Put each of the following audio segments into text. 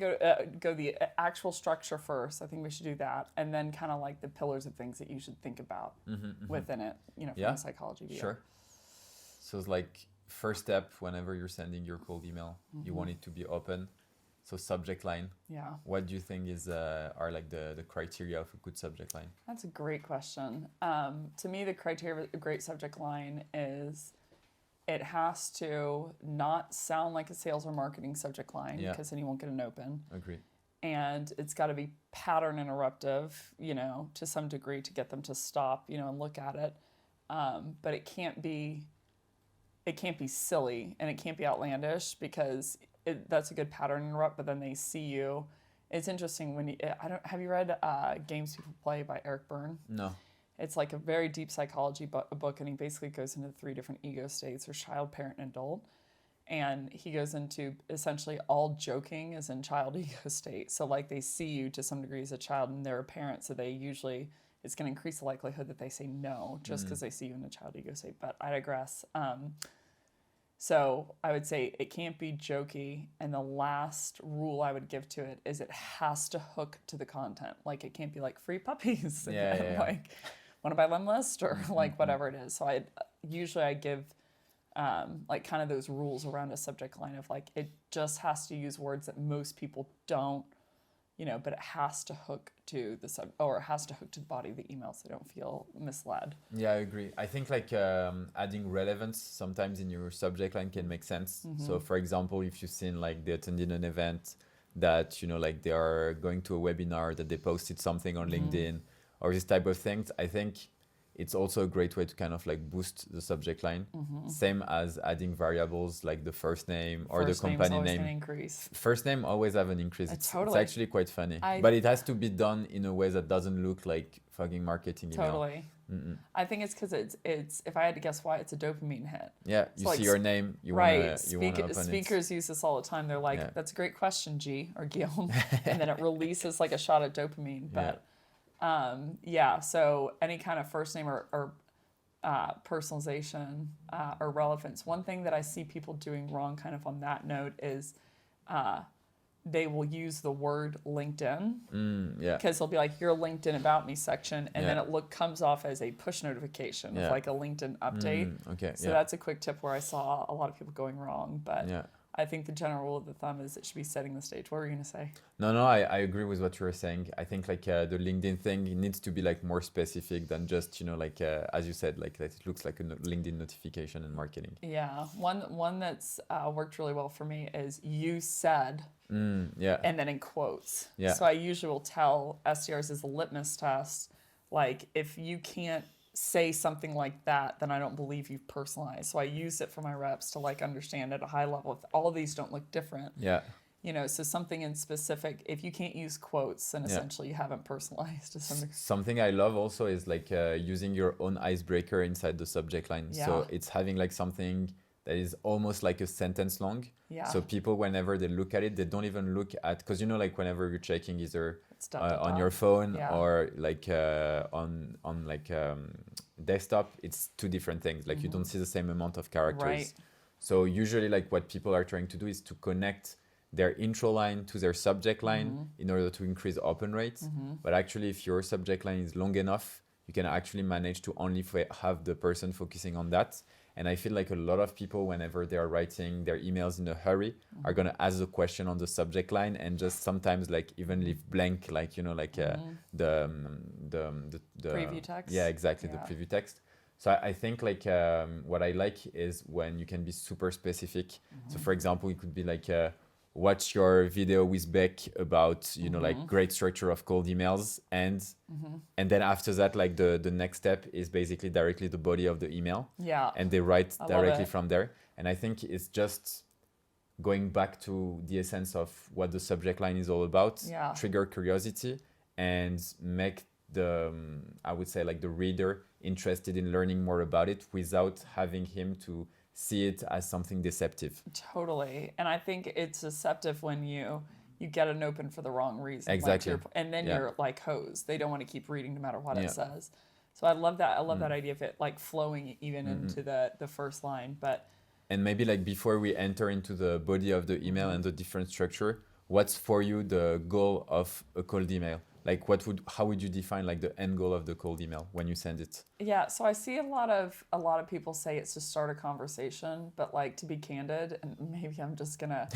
want to go the actual structure first, I think we should do that, and then kind of like the pillars of things that you should think about within it, you know, from a psychology view. Sure. So it's like first step whenever you're sending your cold email, you want it to be open. So subject line. Yeah. What do you think are like the criteria of a good subject line? That's a great question. To me, the criteria of a great subject line is it has to not sound like a sales or marketing subject line, because then you won't get an open. Agree. And it's got to be pattern interruptive, you know, to some degree to get them to stop, you know, and look at it. But it can't be silly and it can't be outlandish, because that's a good pattern interrupt, but then they see you. It's interesting when have you read Games People Play by Eric Berne? No. It's like a very deep psychology book, and he basically goes into 3 different ego states: there's child, parent, and adult. And he goes into essentially all joking is in child ego state. So like they see you to some degree as a child and they're a parent, so they usually, it's going to increase the likelihood that they say no just because they see you in a child ego state. But I digress. So I would say it can't be jokey, and the last rule I would give to it is it has to hook to the content. Like it can't be like free puppies, like want to buy limb list or like whatever it is. So I give like kind of those rules around a subject line of like it just has to use words that most people don't, you know, but it has to hook to the it has to hook to the body of the email so they don't feel misled. Yeah, I agree. I think like adding relevance sometimes in your subject line can make sense. So for example, if you've seen like they attended an event that, you know, like they are going to a webinar, that they posted something on LinkedIn or this type of things, I think it's also a great way to kind of like boost the subject line. Same as adding variables like the first name or the company name. Increase. First name always have an increase. It's actually quite funny. But it has to be done in a way that doesn't look like fucking marketing email. Totally. I think it's because it's if I had to guess why, it's a dopamine hit. Yeah, you see your name, you want to open it. Speakers use this all the time. They're like, that's a great question, G or Guillaume. And then it releases like a shot of dopamine. But so any kind of first name or personalization or relevance. One thing that I see people doing wrong kind of on that note is they will use the word LinkedIn because they'll be like, your LinkedIn About Me section, and then it comes off as a push notification of like a LinkedIn update. So that's a quick tip where I saw a lot of people going wrong, but I think the general rule of the thumb is it should be setting the stage. What were you going to say? No, I agree with what you were saying. I think like the LinkedIn thing, it needs to be like more specific than just, you know, like as you said, like that it looks like a LinkedIn notification in marketing. Yeah, one that's worked really well for me is you said, and then in quotes. So I usually will tell SDRs as a litmus test, like if you can't say something like that, then I don't believe you've personalized. So I use it for my reps to like understand at a high level. If all of these don't look different. You know, so something in specific, if you can't use quotes, then essentially you haven't personalized to some degree. Something I love also is like using your own icebreaker inside the subject line. So it's having like something that is almost like a sentence long. So people, whenever they look at it, they don't even look at, because you know, like whenever you're checking either on your phone or like on like desktop, it's 2 different things. Like you don't see the same amount of characters. So usually like what people are trying to do is to connect their intro line to their subject line in order to increase open rates. But actually, if your subject line is long enough, you can actually manage to only have the person focusing on that. And I feel like a lot of people, whenever they are writing their emails in a hurry, are going to ask the question on the subject line and just sometimes like even leave blank, like, you know, like the preview text. Yeah, exactly, the preview text. So I think like what I like is when you can be super specific. So for example, it could be like, watch your video with Becc about, you know, like great structure of cold emails. And then after that, like the next step is basically directly the body of the email. And they write directly from there. And I think it's just going back to the essence of what the subject line is all about, trigger curiosity and make the, I would say like the reader interested in learning more about it without having him to see it as something deceptive. Totally. And I think it's deceptive when you get an open for the wrong reason. Exactly. Like and then you're like hosed. They don't want to keep reading no matter what it says. So I love that. I love that idea of it like flowing even into the first line. And maybe like before we enter into the body of the email and the different structure, what's for you the goal of a cold email? Like how would you define like the end goal of the cold email when you send it? Yeah, so I see a lot of people say it's to start a conversation, but like, to be candid, and maybe I'm just gonna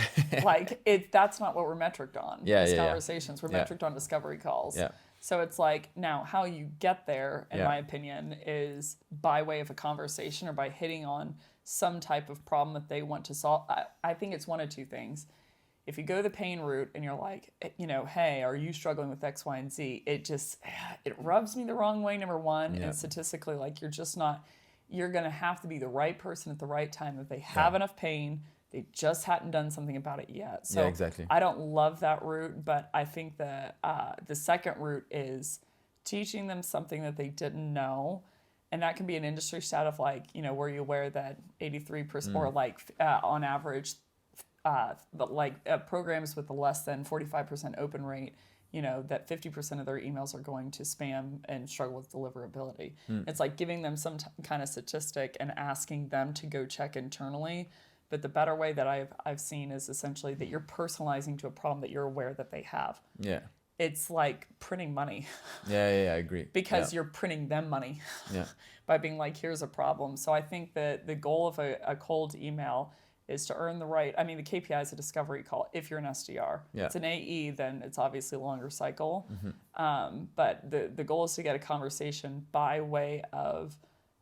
like that's not what we're metriced on. Conversations. We're metriced on discovery calls. Yeah. So it's like, now how you get there, in my opinion, is by way of a conversation or by hitting on some type of problem that they want to solve. I think it's one of two things. If you go the pain route and you're like, hey, are you struggling with X, Y, and Z? It rubs me the wrong way, number one. And statistically, like, you're going to have to be the right person at the right time. If they have enough pain, they just hadn't done something about it yet. So exactly. I don't love that route, but I think that the second route is teaching them something that they didn't know. And that can be an industry stat of like, were you aware that 83% or like on average, programs with a less than 45% open rate, that 50% of their emails are going to spam and struggle with deliverability. It's like giving them some kind of statistic and asking them to go check internally. But the better way that I've seen is essentially that you're personalizing to a problem that you're aware that they have. Yeah. It's like printing money. Yeah, I agree. Because you're printing them money. Yeah. By being like, here's a problem. So I think that the goal of a cold email is to earn the right. I mean, the KPI is a discovery call if you're an SDR. Yeah. It's an AE, then it's obviously a longer cycle. But the goal is to get a conversation by way of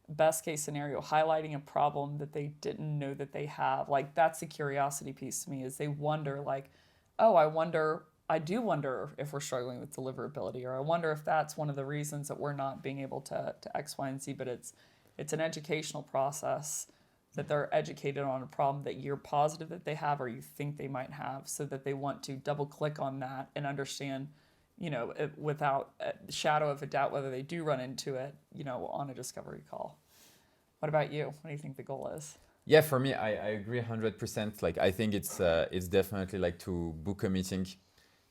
best case scenario, highlighting a problem that they didn't know that they have. Like, that's the curiosity piece to me, is they wonder like, oh, I do wonder if we're struggling with deliverability, or I wonder if that's one of the reasons that we're not being able to X, Y, and Z. But it's an educational process that they're educated on a problem that you're positive that they have or you think they might have, so that they want to double click on that and understand, without a shadow of a doubt, whether they do run into it, on a discovery call. What about you? What do you think the goal is? Yeah, for me, I agree 100%. Like, I think it's definitely like to book a meeting.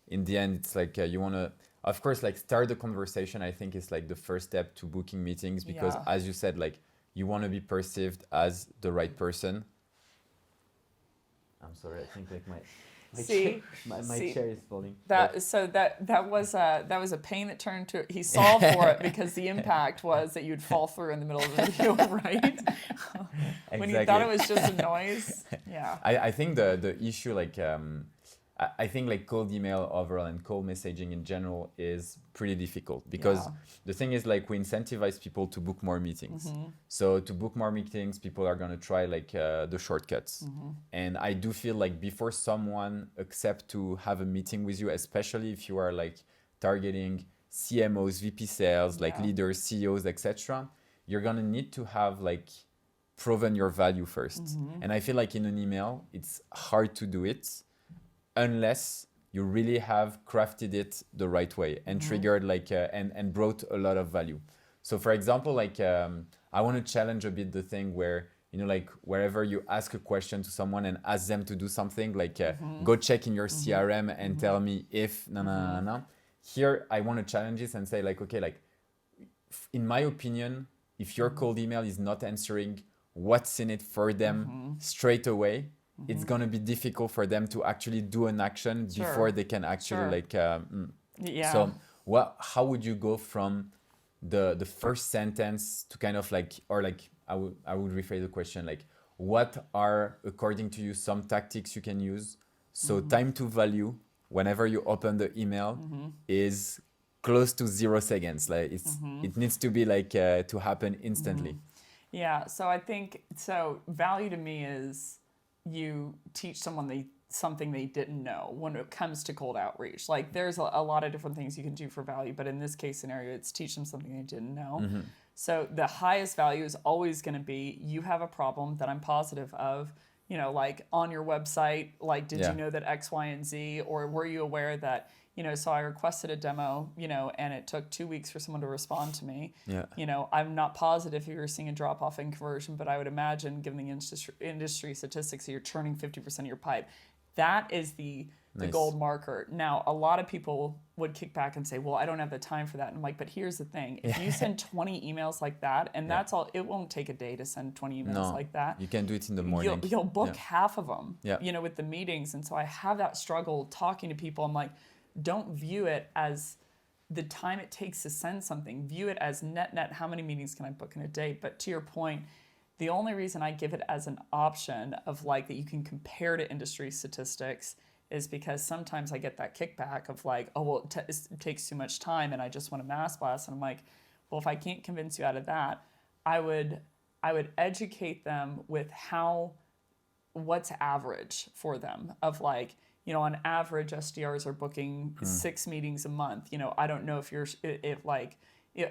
In the end, it's like you want to, of course, like start the conversation. I think is like the first step to booking meetings, because as you said, like, you want to be perceived as the right person. I'm sorry, I think like my chair is falling. That was a pain that turned to, he solved for it because the impact was that you'd fall through in the middle of the video, right? When you thought it was just a noise. Yeah. I think the issue, like, I think like cold email overall and cold messaging in general is pretty difficult, because the thing is, like, we incentivize people to book more meetings. So to book more meetings, people are going to try like the shortcuts. And I do feel like before someone accept to have a meeting with you, especially if you are like targeting CMOs, VP sales, like leaders, CEOs, etc., you're going to need to have like proven your value first. And I feel like in an email, it's hard to do it unless you really have crafted it the right way and triggered like and brought a lot of value. So for example, like I want to challenge a bit the thing where, like, wherever you ask a question to someone and ask them to do something, like go check in your CRM and tell me if Here I want to challenge this and say like, okay, like in my opinion, if your cold email is not answering what's in it for them straight away, it's going to be difficult for them to actually do an action before they can actually So how would you go from the first sentence to kind of like, or like, I would rephrase the question, like, what are, according to you, some tactics you can use so time to value whenever you open the email is close to 0 seconds. Like it needs to be like to happen instantly. Yeah, so I think, value to me is you teach someone something they didn't know when it comes to cold outreach. Like, there's a lot of different things you can do for value, but in this case scenario, it's teach them something they didn't know. So the highest value is always going to be, you have a problem that I'm positive of, like on your website, like, did you know that X, Y, and Z, or were you aware that, so I requested a demo, and it took 2 weeks for someone to respond to me. I'm not positive if you're seeing a drop off in conversion, but I would imagine, given the industry statistics, that you're churning 50% of your pipe. That is the gold marker. Now, a lot of people would kick back and say, well, I don't have the time for that. And I'm like, but here's the thing. If you send 20 emails like that, and that's all, it won't take a day to send 20 emails like that. You can do it in the morning. You'll book half of them, with the meetings. And so I have that struggle talking to people. I'm like, don't view it as the time it takes to send something. View it as net, how many meetings can I book in a day? But to your point, the only reason I give it as an option of like that you can compare to industry statistics is because sometimes I get that kickback of like, oh, well, it takes too much time and I just want a mass blast. And I'm like, well, if I can't convince you out of that, I would educate them with what's average for them of like, on average, SDRs are booking 6 meetings a month. I don't know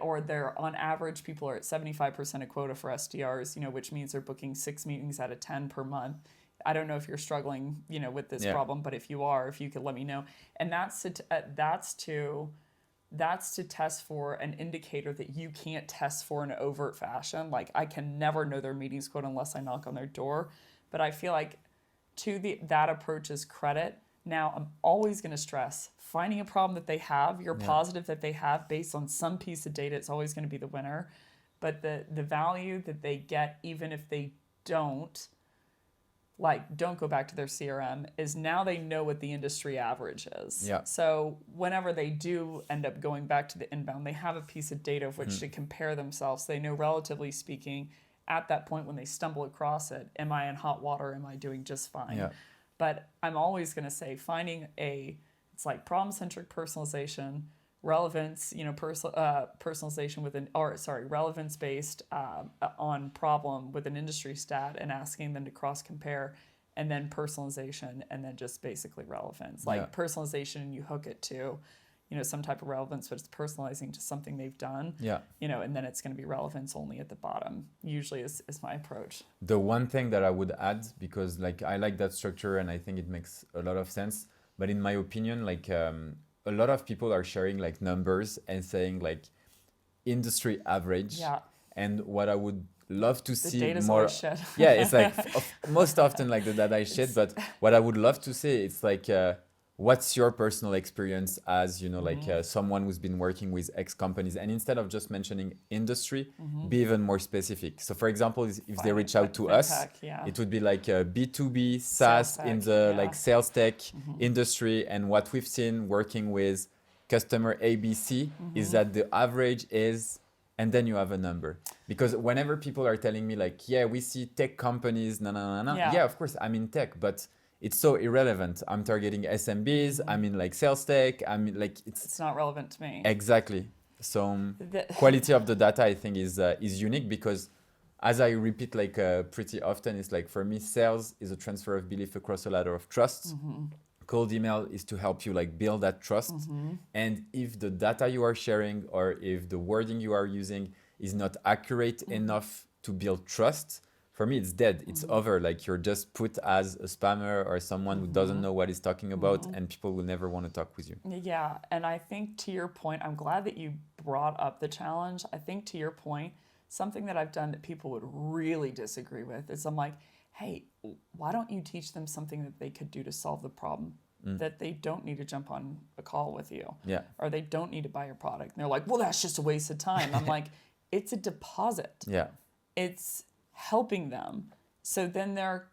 or they're on average, people are at 75% of quota for SDRs, which means they're booking 6 meetings out of 10 per month. I don't know if you're struggling, with this problem, but if you are, if you could let me know. And that's to test for an indicator that you can't test for in an overt fashion. Like I can never know their meetings quota unless I knock on their door. But I feel like that approach's credit. Now I'm always going to stress finding a problem that they have, your positive that they have based on some piece of data. It's always going to be the winner. But the value that they get, even if they don't go back to their CRM, is now they know what the industry average is. Yeah. So whenever they do end up going back to the inbound, they have a piece of data of which to compare themselves. They know, relatively speaking, at that point when they stumble across it, am I in hot water? Am I doing just fine? Yeah. But I'm always going to say finding it's like problem-centric personalization, relevance, personalization relevance-based on problem with an industry stat and asking them to cross-compare, and then personalization, and then just basically relevance. Like personalization, you hook it to, some type of relevance, but it's personalizing to something they've done. Yeah. And then it's going to be relevance only at the bottom, usually is my approach. The one thing that I would add, because I like that structure and I think it makes a lot of sense, but in my opinion, a lot of people are sharing numbers and saying industry average. Yeah. And what I would love to see data's more. Shit. Yeah, it's most often the data is shit, but what I would love to see, it's what's your personal experience as someone who's been working with X companies, and instead of just mentioning industry, be even more specific. So for example, if they reach out to us, it would be B2B SaaS in the sales tech industry, and what we've seen working with customer ABC is that the average is, and then you have a number. Because whenever people are telling me we see tech companies, yeah, of course I'm in tech, but it's so irrelevant. I'm targeting SMBs. I'm in sales tech. It's not relevant to me. Exactly. So quality of the data, I think, is unique, because as I repeat pretty often, it's for me, sales is a transfer of belief across a ladder of trust. Cold email is to help you build that trust. And if the data you are sharing, or if the wording you are using is not accurate enough to build trust, for me, it's dead. It's over. You're just put as a spammer or someone who doesn't know what he's talking about, and people will never want to talk with you. Yeah, and I think to your point, I'm glad that you brought up the challenge. I think to your point, something that I've done that people would really disagree with is I'm like, hey, why don't you teach them something that they could do to solve the problem? That they don't need to jump on a call with you, or they don't need to buy your product. And they're like, well, that's just a waste of time. I'm like, it's a deposit. Yeah, it's helping them. So then they're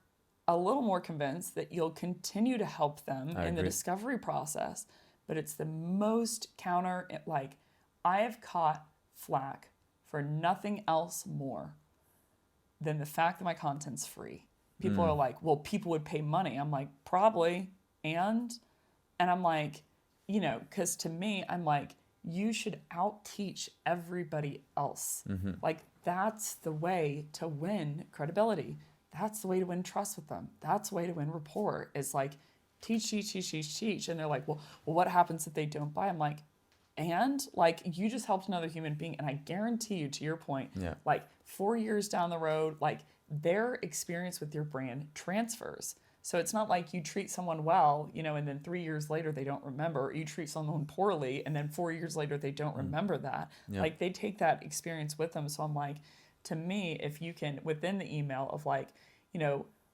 a little more convinced that you'll continue to help them in the discovery process. But it's the most I have caught flack for nothing else more than the fact that my content's free. People are like, well, people would pay money. I'm like, probably. And I'm like, because to me, I'm like, you should out-teach everybody else. That's the way to win credibility. That's the way to win trust with them. That's the way to win rapport. Is teach. And they're like, well, what happens if they don't buy? I'm like, and you just helped another human being. And I guarantee you, to your point, 4 years down the road, their experience with your brand transfers. So it's not like you treat someone well, and then 3 years later they don't remember. Or you treat someone poorly, and then 4 years later they don't remember that. Yeah. They take that experience with them. So I'm like, to me, if you can, within the email of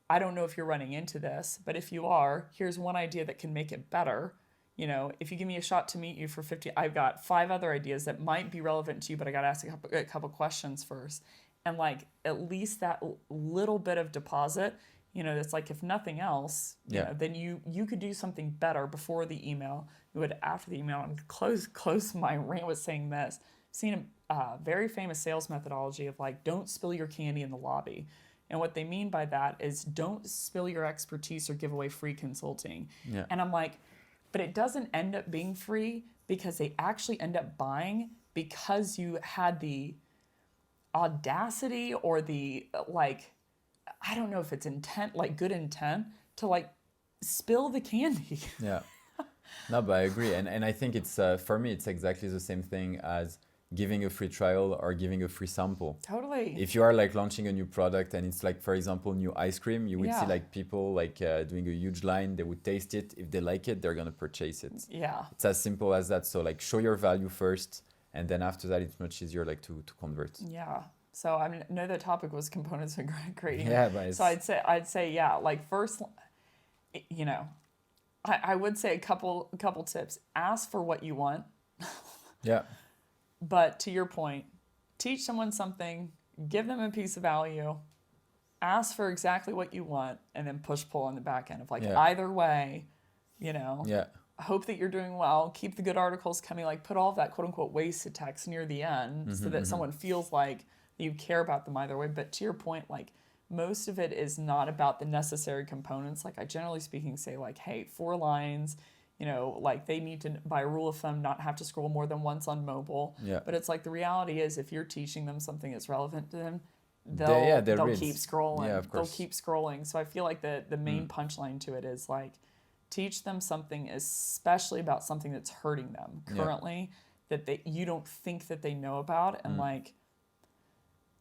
I don't know if you're running into this, but if you are, here's one idea that can make it better. You know, if you give me a shot to meet you for 50, I've got 5 other ideas that might be relevant to you, but I got to ask a couple questions first. And like, at least that little bit of deposit, you know, that's like, if nothing else, you know, then you could do something better before the email. You would after the email. And close my rant with saying this. I've seen a very famous sales methodology of like, don't spill your candy in the lobby. And what they mean by that is don't spill your expertise or give away free consulting. Yeah. And I'm like, but it doesn't end up being free because they actually end up buying because you had the audacity or the, like, I don't know if it's intent, like good intent to like spill the candy. Yeah. No, but I agree. And I think it's, for me, it's exactly the same thing as giving a free trial or giving a free sample. Totally. If you are like launching a new product and it's like, for example, new ice cream, you would see like people like doing a huge line. They would taste it. If they like it, they're going to purchase it. Yeah. It's as simple as that. So like show your value first. And then after that, it's much easier like to convert. Yeah. So I know the topic was components of creating. Yeah, but so I'd say yeah, like first, you know, I would say a couple tips. Ask for what you want. Yeah. But to your point, teach someone something, give them a piece of value, ask for exactly what you want, and then push-pull on the back end of like either way, you know. Yeah. Hope that you're doing well. Keep the good articles coming. Like put all of that quote unquote wasted text near the end so that someone feels like you care about them either way. But to your point, like most of it is not about the necessary components. Like I generally speaking say like, hey, 4 lines. You know, like they need to, by a rule of thumb, not have to scroll more than once on mobile. Yeah. But it's like the reality is if you're teaching them something that's relevant to them, they'll keep scrolling. Yeah, of course. They'll keep scrolling. So I feel like the main punchline to it is like teach them something, especially about something that's hurting them currently that you don't think that they know about. And like,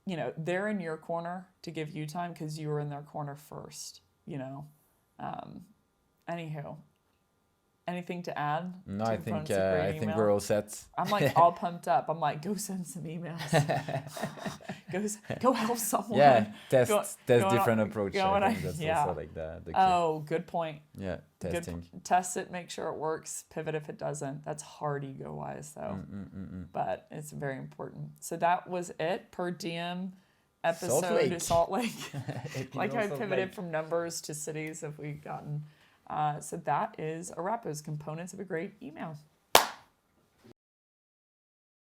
you know, they're in your corner to give you time because you were in their corner first, you know. Anywho. Anything to add? No, I think we're all set. I'm like all pumped up. I'm like, go send some emails. go help someone. Yeah, test different approach. I think that's also like the key. Oh, good point. Yeah, testing. Test it, make sure it works. Pivot if it doesn't. That's hard ego-wise though. But it's very important. So that was it. Per diem episode to Salt Lake. Like I pivoted from numbers to cities. Have we gotten... so that is a wrap. Those components of a great email.